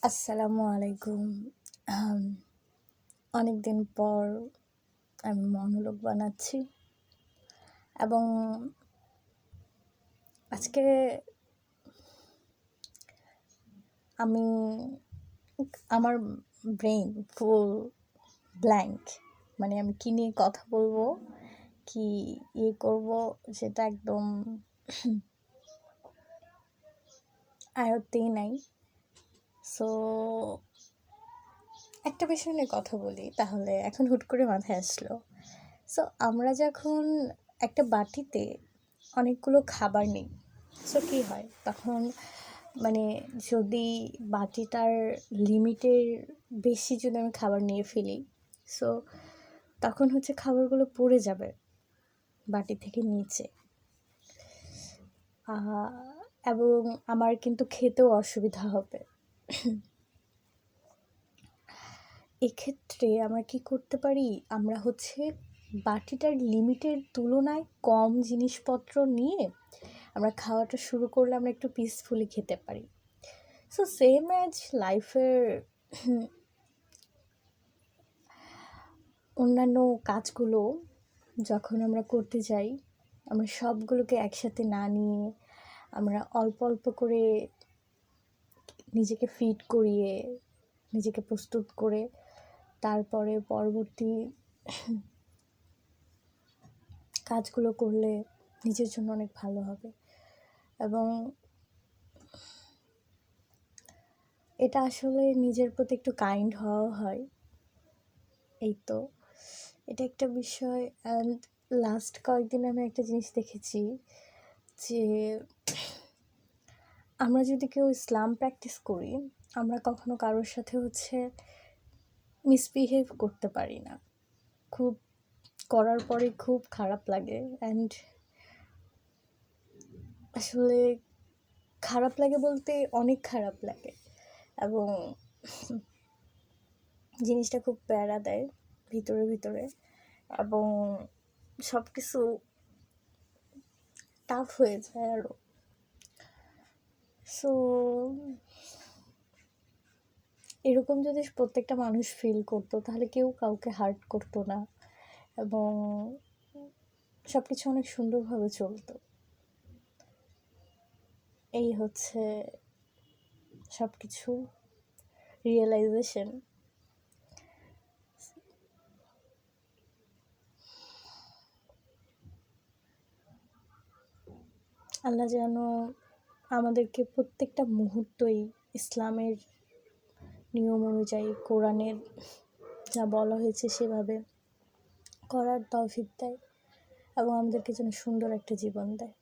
আসসালামু আলাইকুম। আম অনেকদিন পর আমি মনোলোগ বানাচ্ছি এবং আজকে আমি আমার ব্রেইন ফুল ব্ল্যাঙ্ক। মানে আমি কী নিয়ে কথা বলবো, কি করব সেটা একদম আয়ত্তেই নাই। সো একটা বিষয় নিয়ে কথা বলি, তাহলে এখন হুট করে মাথায় আসলো। সো আমরা যখন একটা বাটিতে অনেকগুলো খাবার নিই, সো কী হয় তখন, মানে যদি বাটিটার লিমিটের বেশি যদি আমি খাবার নিয়ে ফেলি, সো তখন হচ্ছে খাবারগুলো পড়ে যাবে বাটি থেকে নিচে, এবং আমার কিন্তু খেতেও অসুবিধা হবে। এক্ষেত্রে আমরা কি করতে পারি, আমরা হচ্ছে বাটিটার লিমিটের তুলনায় কম জিনিসপত্র নিয়ে আমরা খাওয়াটা শুরু করলে আমরা একটু পিসফুলি খেতে পারি। সো সেম অ্যাজ লাইফের অন্যান্য কাজগুলো যখন আমরা করতে যাই, আমরা সবগুলোকে একসাথে না নিয়ে আমরা অল্প অল্প করে নিজেকে ফিট করিয়ে, নিজেকে প্রস্তুত করে তারপরে পরবর্তী কাজগুলো করলে নিজের জন্য অনেক ভালো হবে। এবং এটা আসলে নিজের প্রতি একটু কাইন্ড হওয়া হয়। এই তো এটা একটা বিষয়। অ্যান্ড লাস্ট কয়েকদিন আমি একটা জিনিস দেখেছি যে আমরা যদি কেউ ইসলাম প্র্যাকটিস করি, আমরা কখনো কারোর সাথে হচ্ছে মিসবিহেভ করতে পারি না। খুব করার পরে খুব খারাপ লাগে। অ্যান্ড আসলে খারাপ লাগে বলতে অনেক খারাপ লাগে, এবং জিনিসটা খুব প্যারা দেয় ভিতরে ভিতরে, এবং সব কিছু টাফ হয়ে যায় আরও। সো এরকম যদি প্রত্যেকটা মানুষ ফিল করতো, তাহলে কেউ কাউকে হার্ট করতো না, এবং সব কিছু অনেক সুন্দরভাবে চলতো। এই হচ্ছে সব কিছু রিয়েলাইজেশন। আল্লাহ যেন আমাদেরকে প্রত্যেকটা মুহূর্তই ইসলামের নিয়ম অনুযায়ী, কোরআনের যা বলা হয়েছে সেভাবে করার তৌফিক দেয়, এবং আমাদেরকে যেন সুন্দর একটা জীবন দেয়।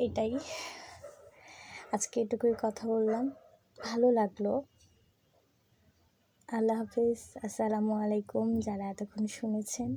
এটাই আজকে এটুকুই কথা বললাম, ভালো লাগলো। আল্লাহ হাফিজ, আসসালামু আলাইকুম যারা এতক্ষণ শুনেছেন।